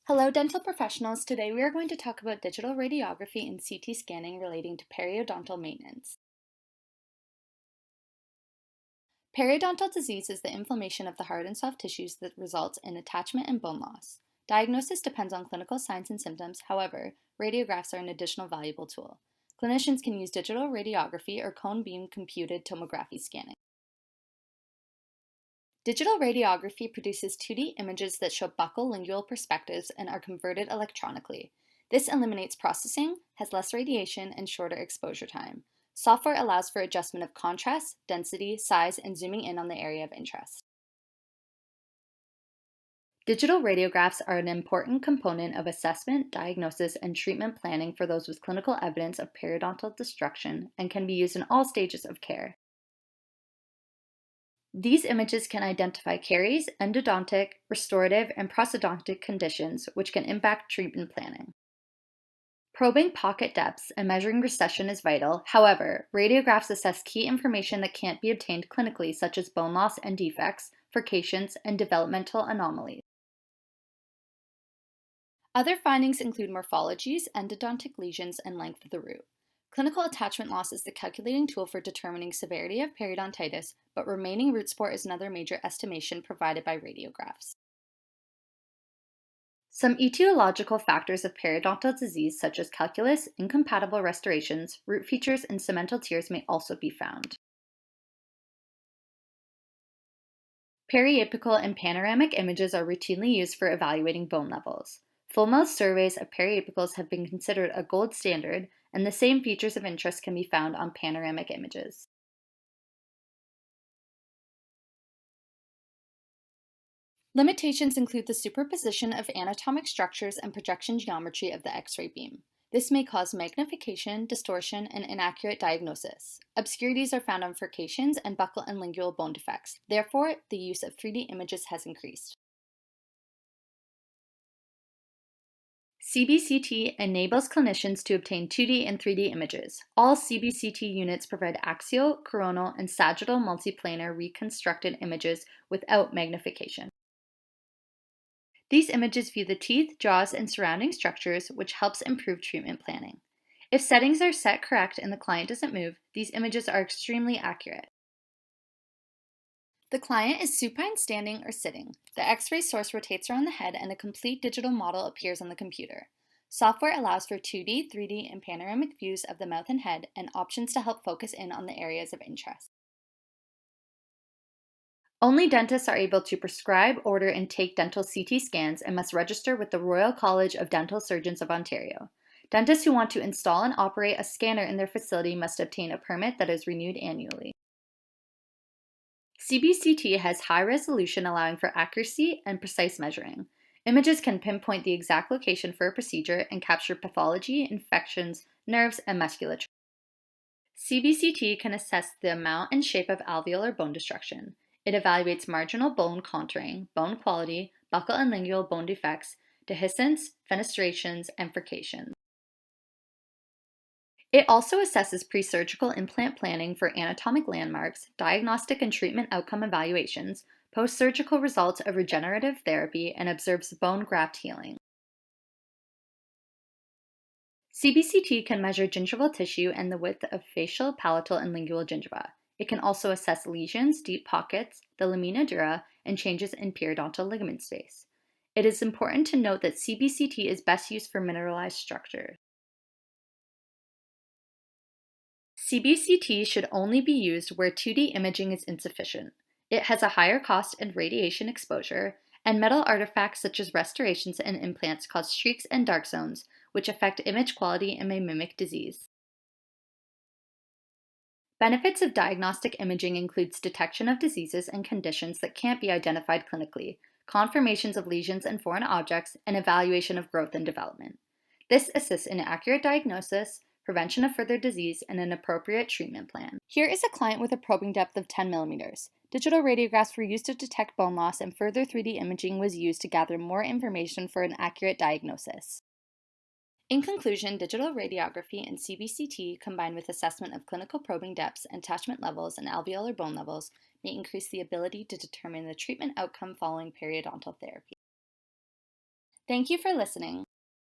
Hello, dental professionals. Today we are going to talk about digital radiography and CT scanning relating to periodontal maintenance. Periodontal disease is the inflammation of the hard and soft tissues that results in attachment and bone loss. Diagnosis depends on clinical signs and symptoms. However, radiographs are an additional valuable tool. Clinicians can use digital radiography or cone beam computed tomography scanning. Digital radiography produces 2D images that show buccal lingual perspectives and are converted electronically. This eliminates processing, has less radiation, and shorter exposure time. Software allows for adjustment of contrast, density, size, and zooming in on the area of interest. Digital radiographs are an important component of assessment, diagnosis, and treatment planning for those with clinical evidence of periodontal destruction and can be used in all stages of care. These images can identify caries, endodontic, restorative, and prosthodontic conditions, which can impact treatment planning. Probing pocket depths and measuring recession is vital. However, radiographs assess key information that can't be obtained clinically, such as bone loss and defects, furcations, and developmental anomalies. Other findings include morphologies, endodontic lesions, and length of the root. Clinical attachment loss is the calculating tool for determining severity of periodontitis, but remaining root support is another major estimation provided by radiographs. Some etiological factors of periodontal disease, such as calculus, incompatible restorations, root features, and cemental tears, may also be found. Periapical and panoramic images are routinely used for evaluating bone levels. Full-mouth surveys of periapicals have been considered a gold standard, and the same features of interest can be found on panoramic images. Limitations include the superposition of anatomic structures and projection geometry of the X-ray beam. This may cause magnification, distortion, and inaccurate diagnosis. Obscurities are found on furcations and buccal and lingual bone defects. Therefore, the use of 3D images has increased. CBCT enables clinicians to obtain 2D and 3D images. All CBCT units provide axial, coronal, and sagittal multiplanar reconstructed images without magnification. These images view the teeth, jaws, and surrounding structures, which helps improve treatment planning. If settings are set correct and the client doesn't move, these images are extremely accurate. The client is supine, standing, or sitting. The X-ray source rotates around the head and a complete digital model appears on the computer. Software allows for 2D, 3D, and panoramic views of the mouth and head and options to help focus in on the areas of interest. Only dentists are able to prescribe, order, and take dental CT scans and must register with the Royal College of Dental Surgeons of Ontario. Dentists who want to install and operate a scanner in their facility must obtain a permit that is renewed annually. CBCT has high resolution, allowing for accuracy and precise measuring. Images can pinpoint the exact location for a procedure and capture pathology, infections, nerves, and musculature. CBCT can assess the amount and shape of alveolar bone destruction. It evaluates marginal bone contouring, bone quality, buccal and lingual bone defects, dehiscence, fenestrations, and furcations. It also assesses pre-surgical implant planning for anatomic landmarks, diagnostic and treatment outcome evaluations, post-surgical results of regenerative therapy, and observes bone graft healing. CBCT can measure gingival tissue and the width of facial, palatal, and lingual gingiva. It can also assess lesions, deep pockets, the lamina dura, and changes in periodontal ligament space. It is important to note that CBCT is best used for mineralized structures. CBCT should only be used where 2D imaging is insufficient. It has a higher cost and radiation exposure, and metal artifacts such as restorations and implants cause streaks and dark zones, which affect image quality and may mimic disease. Benefits of diagnostic imaging includes detection of diseases and conditions that can't be identified clinically, confirmations of lesions and foreign objects, and evaluation of growth and development. This assists in accurate diagnosis, prevention of further disease, and an appropriate treatment plan. Here is a client with a probing depth of 10 millimeters. Digital radiographs were used to detect bone loss, and further 3D imaging was used to gather more information for an accurate diagnosis. In conclusion, digital radiography and CBCT, combined with assessment of clinical probing depths, attachment levels, and alveolar bone levels, may increase the ability to determine the treatment outcome following periodontal therapy. Thank you for listening.